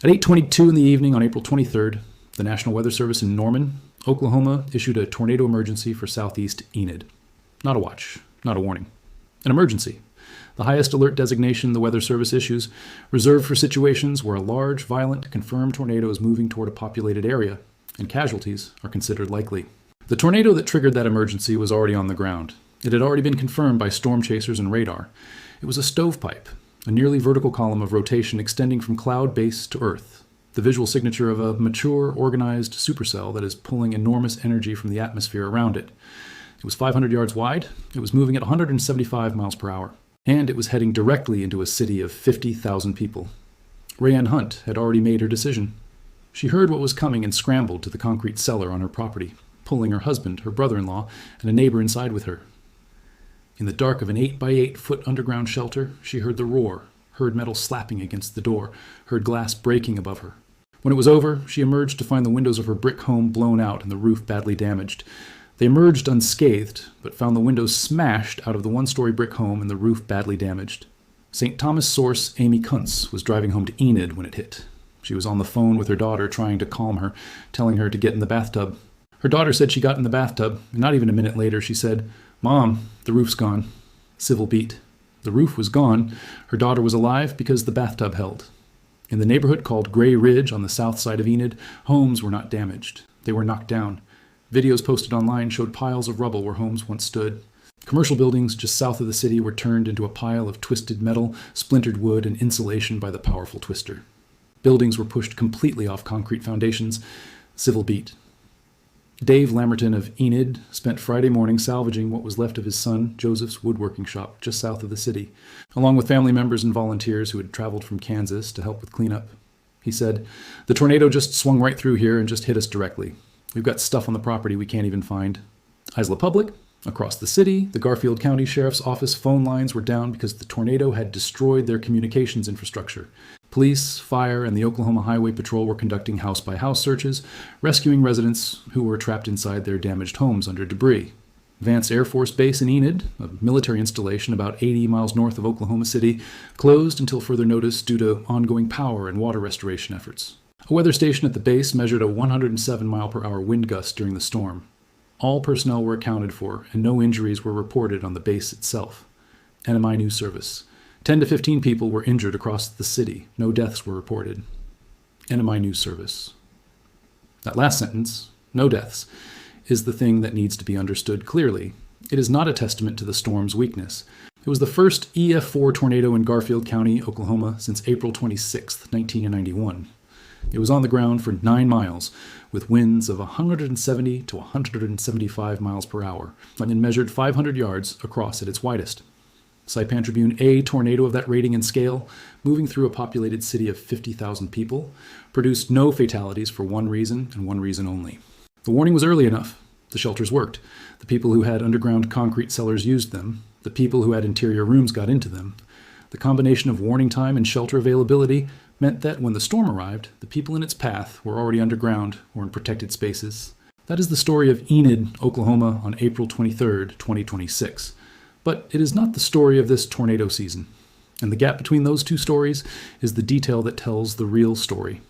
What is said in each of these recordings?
At 8:22 in the evening on April 23rd, the National Weather Service in Norman, Oklahoma, issued a tornado emergency for southeast Enid. Not a watch, not a warning. An emergency. The highest alert designation the Weather Service issues, reserved for situations where a large, violent, confirmed tornado is moving toward a populated area, and casualties are considered likely. The tornado that triggered that emergency was already on the ground. It had already been confirmed by storm chasers and radar. It was a stovepipe, a nearly vertical column of rotation extending from cloud base to Earth, the visual signature of a mature, organized supercell that is pulling enormous energy from the atmosphere around it. It was 500 yards wide, it was moving at 175 miles per hour, and it was heading directly into a city of 50,000 people. Rayanne Hunt had already made her decision. She heard what was coming and scrambled to the concrete cellar on her property, pulling her husband, her brother-in-law, and a neighbor inside with her. In the dark of an 8-by-8-foot underground shelter, she heard the roar, heard metal slapping against the door, heard glass breaking above her. When it was over, she emerged to find the windows of her brick home blown out and the roof badly damaged. They emerged unscathed, but found the windows smashed out of the one-story brick home and the roof badly damaged. St. Thomas source Amy Kuntz was driving home to Enid when it hit. She was on the phone with her daughter trying to calm her, telling her to get in the bathtub. Her daughter said she got in the bathtub, and not even a minute later she said, "Mom, the roof's gone." Civil beat. The roof was gone. Her daughter was alive because the bathtub held. In the neighborhood called Gray Ridge on the south side of Enid, homes were not damaged. They were knocked down. Videos posted online showed piles of rubble where homes once stood. Commercial buildings just south of the city were turned into a pile of twisted metal, splintered wood, and insulation by the powerful twister. Buildings were pushed completely off concrete foundations. Civil beat. Dave Lamerton of Enid spent Friday morning salvaging what was left of his son Joseph's woodworking shop just south of the city, along with family members and volunteers who had traveled from Kansas to help with cleanup. He said, "The tornado just swung right through here and just hit us directly. We've got stuff on the property we can't even find." Isla Public, across the city, the Garfield County Sheriff's Office phone lines were down because the tornado had destroyed their communications infrastructure. Police, fire, and the Oklahoma Highway Patrol were conducting house-by-house searches, rescuing residents who were trapped inside their damaged homes under debris. Vance Air Force Base in Enid, a military installation about 80 miles north of Oklahoma City, closed until further notice due to ongoing power and water restoration efforts. A weather station at the base measured a 107-mile-per-hour wind gust during the storm. All personnel were accounted for, and no injuries were reported on the base itself. NMI News Service. 10 to 15 people were injured across the city. No deaths were reported. NMI News Service. That last sentence, no deaths, is the thing that needs to be understood clearly. It is not a testament to the storm's weakness. It was the first EF4 tornado in Garfield County, Oklahoma, since April 26, 1991. It was on the ground for 9 miles, with winds of 170 to 175 miles per hour, and measured 500 yards across at its widest. Saipan Tribune, a tornado of that rating and scale, moving through a populated city of 50,000 people, produced no fatalities for one reason and one reason only. The warning was early enough. The shelters worked. The people who had underground concrete cellars used them. The people who had interior rooms got into them. The combination of warning time and shelter availability meant that when the storm arrived, the people in its path were already underground or in protected spaces. That is the story of Enid, Oklahoma on April 23, 2026. But it is not the story of this tornado season. And the gap between those two stories is the detail that tells the real story.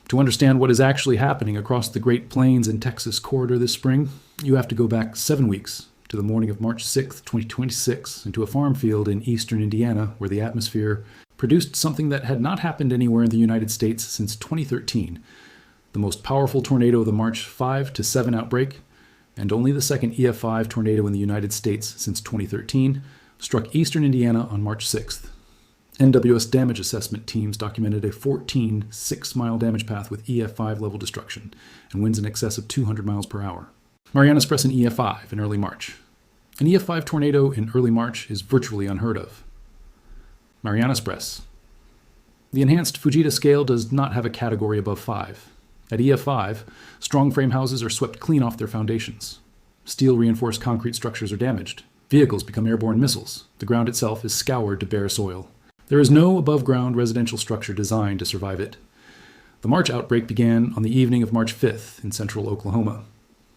To understand what is actually happening across the Great Plains and Texas corridor this spring, you have to go back 7 weeks to the morning of March 6, 2026, into a farm field in eastern Indiana where the atmosphere produced something that had not happened anywhere in the United States since 2013, the most powerful tornado of the March 5 to 7 outbreak, and only the second EF5 tornado in the United States since 2013, struck eastern Indiana on March 6th. NWS damage assessment teams documented a 14 6-mile damage path with EF5 level destruction and winds in excess of 200 miles per hour. Mariana Express in EF5 in early March. An EF5 tornado in early March is virtually unheard of. Mariana Express. The enhanced Fujita scale does not have a category above 5. At EF5, strong frame houses are swept clean off their foundations. Steel-reinforced concrete structures are damaged. Vehicles become airborne missiles. The ground itself is scoured to bare soil. There is no above-ground residential structure designed to survive it. The March outbreak began on the evening of March 5th in central Oklahoma.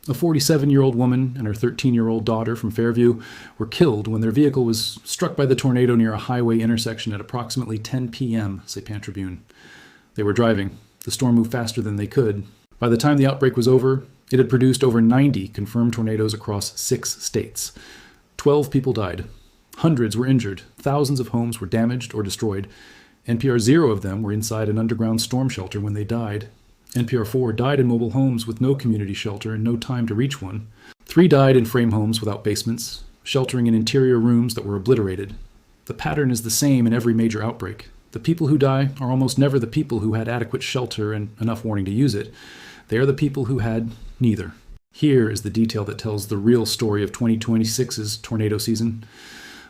A 47-year-old woman and her 13-year-old daughter from Fairview were killed when their vehicle was struck by the tornado near a highway intersection at approximately 10 p.m., Saipan Tribune. They were driving. The storm moved faster than they could. By the time the outbreak was over, it had produced over 90 confirmed tornadoes across 6 states. 12 people died. Hundreds were injured. Thousands of homes were damaged or destroyed. NPR 0 of them were inside an underground storm shelter when they died. NPR 4 died in mobile homes with no community shelter and no time to reach one. 3 died in frame homes without basements, sheltering in interior rooms that were obliterated. The pattern is the same in every major outbreak. The people who die are almost never the people who had adequate shelter and enough warning to use it. They are the people who had neither. Here is the detail that tells the real story of 2026's tornado season.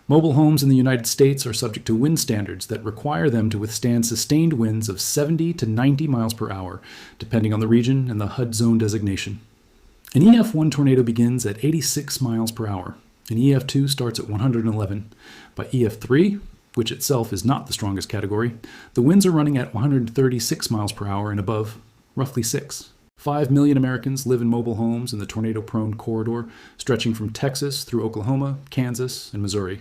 Mobile homes in the United States are subject to wind standards that require them to withstand sustained winds of 70 to 90 miles per hour, depending on the region and the HUD zone designation. An EF1 tornado begins at 86 miles per hour. An EF2 starts at 111. By EF3, which itself is not the strongest category, the winds are running at 136 miles per hour and above, roughly 6. 5 million Americans live in mobile homes in the tornado-prone corridor, stretching from Texas through Oklahoma, Kansas, and Missouri.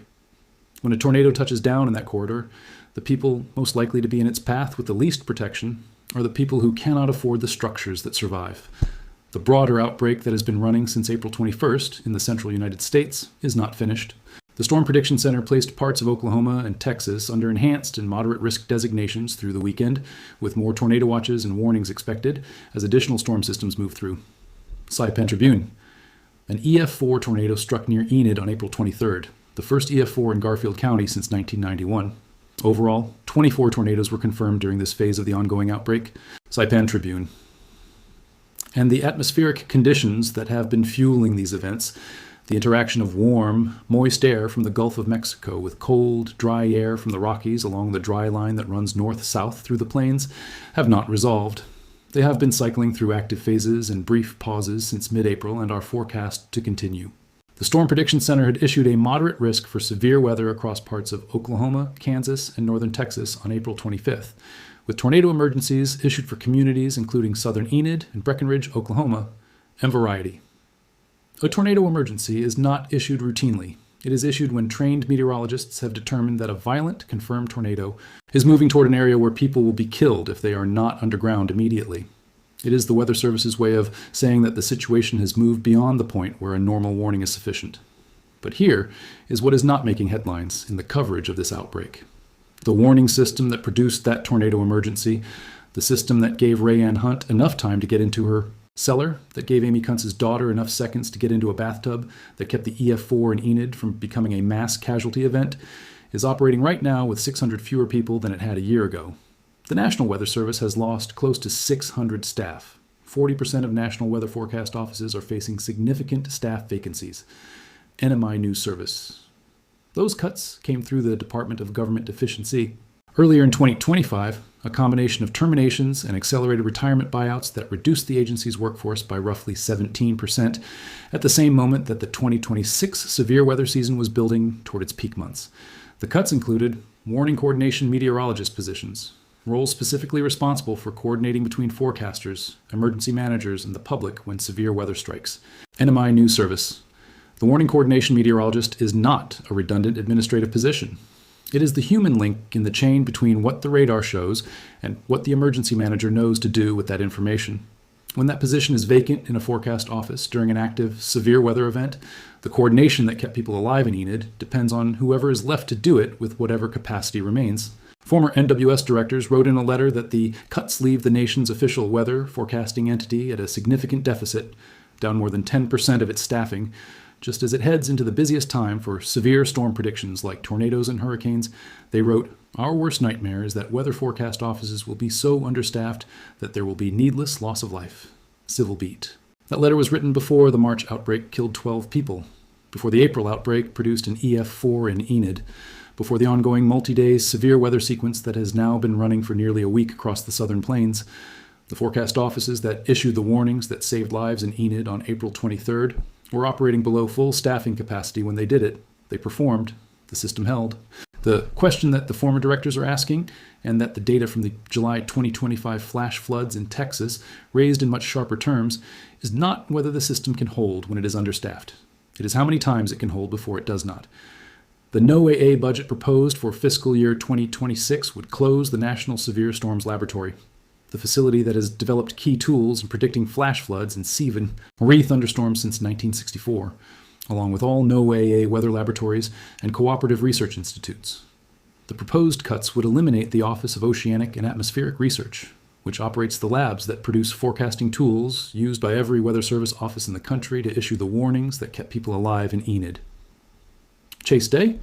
When a tornado touches down in that corridor, the people most likely to be in its path with the least protection are the people who cannot afford the structures that survive. The broader outbreak that has been running since April 21st in the central United States is not finished. The Storm Prediction Center placed parts of Oklahoma and Texas under enhanced and moderate risk designations through the weekend, with more tornado watches and warnings expected as additional storm systems move through. Saipan Tribune. An EF4 tornado struck near Enid on April 23rd, the first EF4 in Garfield County since 1991. Overall, 24 tornadoes were confirmed during this phase of the ongoing outbreak. Saipan Tribune. And the atmospheric conditions that have been fueling these events, the interaction of warm, moist air from the Gulf of Mexico with cold, dry air from the Rockies along the dry line that runs north-south through the plains, have not resolved. They have been cycling through active phases and brief pauses since mid-April and are forecast to continue. The Storm Prediction Center had issued a moderate risk for severe weather across parts of Oklahoma, Kansas, and northern Texas on April 25th, with tornado emergencies issued for communities including southern Enid and Breckenridge, Oklahoma, and Variety. A tornado emergency is not issued routinely. It is issued when trained meteorologists have determined that a violent, confirmed tornado is moving toward an area where people will be killed if they are not underground immediately. It is the Weather Service's way of saying that the situation has moved beyond the point where a normal warning is sufficient. But here is what is not making headlines in the coverage of this outbreak. The warning system that produced that tornado emergency, the system that gave Rayanne Hunt enough time to get into her cellar, that gave Amy Kuntz's daughter enough seconds to get into a bathtub, that kept the EF4 in Enid from becoming a mass casualty event, is operating right now with 600 fewer people than it had a year ago. The National Weather Service has lost close to 600 staff. 40% of National Weather Forecast offices are facing significant staff vacancies. NMI News Service. Those cuts came through the Department of Government Efficiency. Earlier in 2025, a combination of terminations and accelerated retirement buyouts that reduced the agency's workforce by roughly 17% at the same moment that the 2026 severe weather season was building toward its peak months. The cuts included warning coordination meteorologist positions, roles specifically responsible for coordinating between forecasters, emergency managers, and the public when severe weather strikes. NMI News Service. The warning coordination meteorologist is not a redundant administrative position. It is the human link in the chain between what the radar shows and what the emergency manager knows to do with that information. When that position is vacant in a forecast office during an active, severe weather event, the coordination that kept people alive in Enid depends on whoever is left to do it with whatever capacity remains. Former NWS directors wrote in a letter that the cuts leave the nation's official weather forecasting entity at a significant deficit, down more than 10% of its staffing, just as it heads into the busiest time for severe storm predictions like tornadoes and hurricanes. They wrote, "Our worst nightmare is that weather forecast offices will be so understaffed that there will be needless loss of life. Civil Beat." That letter was written before the March outbreak killed 12 people, before the April outbreak produced an EF4 in Enid, before the ongoing multi-day severe weather sequence that has now been running for nearly a week across the southern plains. The forecast offices that issued the warnings that saved lives in Enid on April 23rd were operating below full staffing capacity when they did it. They performed. The system held. The question that the former directors are asking, and that the data from the July 2025 flash floods in Texas raised in much sharper terms, is not whether the system can hold when it is understaffed. It is how many times it can hold before it does not. The NOAA budget proposed for fiscal year 2026 would close the National Severe Storms Laboratory. the facility that has developed key tools in predicting flash floods and severe Marie thunderstorms since 1964, along with all NOAA weather laboratories and cooperative research institutes. The proposed cuts would eliminate the Office of Oceanic and Atmospheric Research, which operates the labs that produce forecasting tools used by every weather service office in the country to issue the warnings that kept people alive in Enid. Chase Day,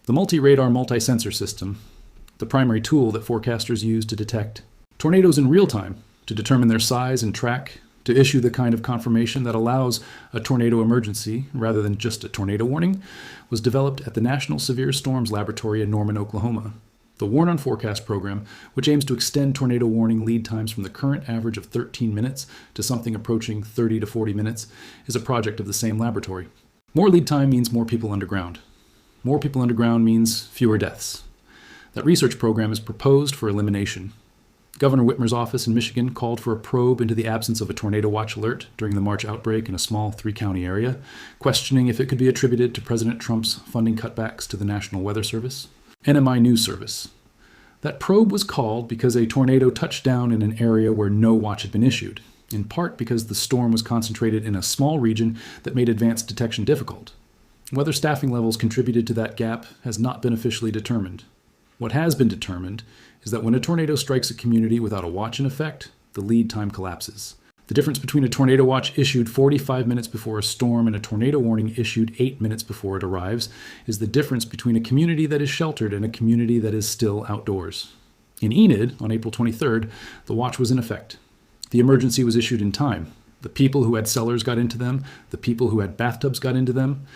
the multi-radar, multi-sensor system, the primary tool that forecasters use to detect tornadoes in real time, to determine their size and track, to issue the kind of confirmation that allows a tornado emergency rather than just a tornado warning, was developed at the National Severe Storms Laboratory in Norman, Oklahoma. The Warn on Forecast program, which aims to extend tornado warning lead times from the current average of 13 minutes to something approaching 30 to 40 minutes, is a project of the same laboratory. More lead time means more people underground. More people underground means fewer deaths. That research program is proposed for elimination. Governor Whitmer's office in Michigan called for a probe into the absence of a tornado watch alert during the March outbreak in a small 3-county area, questioning if it could be attributed to President Trump's funding cutbacks to the National Weather Service. NMI News Service. That probe was called because a tornado touched down in an area where no watch had been issued, in part because the storm was concentrated in a small region that made advanced detection difficult. Whether staffing levels contributed to that gap has not been officially determined. What has been determined is that when a tornado strikes a community without a watch in effect, the lead time collapses. The difference between a tornado watch issued 45 minutes before a storm and a tornado warning issued 8 minutes before it arrives is the difference between a community that is sheltered and a community that is still outdoors. In Enid, on April 23rd, the watch was in effect. The emergency was issued in time. The people who had cellars got into them. The people who had bathtubs got into them.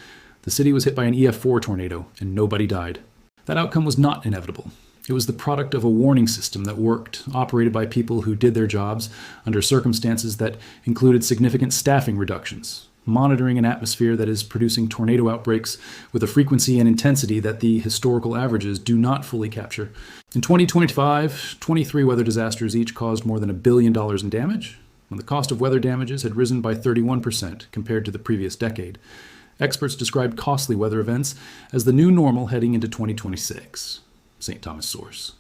The city was hit by an EF4 tornado, and nobody died. That outcome was not inevitable. It was the product of a warning system that worked, operated by people who did their jobs under circumstances that included significant staffing reductions, monitoring an atmosphere that is producing tornado outbreaks with a frequency and intensity that the historical averages do not fully capture. In 2025, 23 weather disasters each caused more than $1 billion in damage, and the cost of weather damages had risen by 31% compared to the previous decade. Experts described costly weather events as the new normal heading into 2026. St. Thomas source.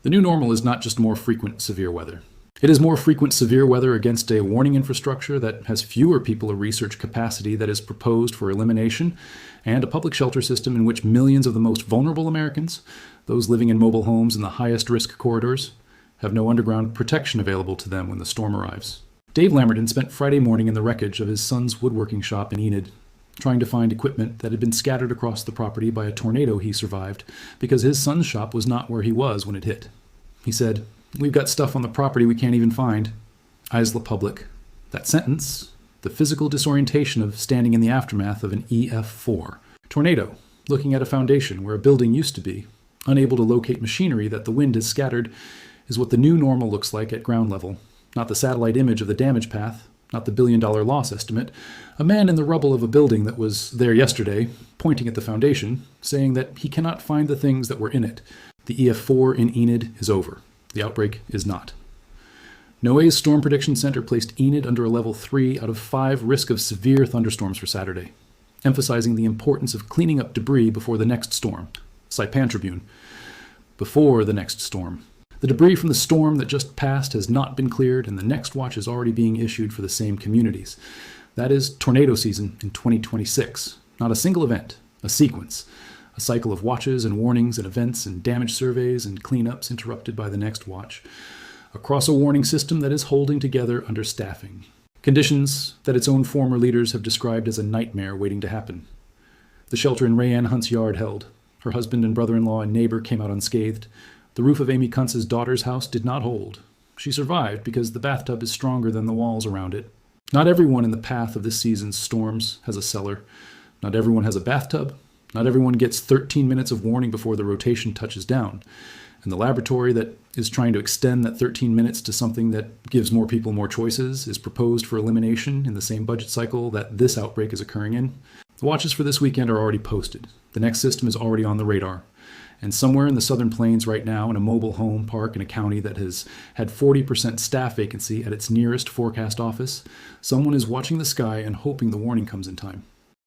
The new normal is not just more frequent severe weather. It is more frequent severe weather against a warning infrastructure that has fewer people or research capacity that is proposed for elimination, and a public shelter system in which millions of the most vulnerable Americans, those living in mobile homes in the highest risk corridors, have no underground protection available to them when the storm arrives. Dave Lamberton spent Friday morning in the wreckage of his son's woodworking shop in Enid, trying to find equipment that had been scattered across the property by a tornado he survived because his son's shop was not where he was when it hit. He said, "We've got stuff on the property we can't even find." Isla Public. That sentence, the physical disorientation of standing in the aftermath of an EF4 tornado, looking at a foundation where a building used to be, unable to locate machinery that the wind has scattered, is what the new normal looks like at ground level. Not the satellite image of the damage path, not the $1 billion loss estimate, a man in the rubble of a building that was there yesterday, pointing at the foundation, saying that he cannot find the things that were in it. The EF4 in Enid is over. The outbreak is not. NOAA's Storm Prediction Center placed Enid under a level 3 out of 5 risk of severe thunderstorms for Saturday, emphasizing the importance of cleaning up debris before the next storm. Saipan Tribune. Before the next storm. The debris from the storm that just passed has not been cleared, and the next watch is already being issued for the same communities. That is tornado season in 2026. Not a single event, a sequence. A cycle of watches and warnings and events and damage surveys and cleanups interrupted by the next watch. Across a warning system that is holding together under staffing. Conditions that its own former leaders have described as a nightmare waiting to happen. The shelter in Rayanne Hunt's yard held. Her husband and brother-in-law and neighbor came out unscathed. The roof of Amy Kuntz's daughter's house did not hold. She survived because the bathtub is stronger than the walls around it. Not everyone in the path of this season's storms has a cellar. Not everyone has a bathtub. Not everyone gets 13 minutes of warning before the rotation touches down. And the laboratory that is trying to extend that 13 minutes to something that gives more people more choices is proposed for elimination in the same budget cycle that this outbreak is occurring in. The watches for this weekend are already posted. The next system is already on the radar. And somewhere in the Southern Plains right now, in a mobile home park in a county that has had 40% staff vacancy at its nearest forecast office, someone is watching the sky and hoping the warning comes in time.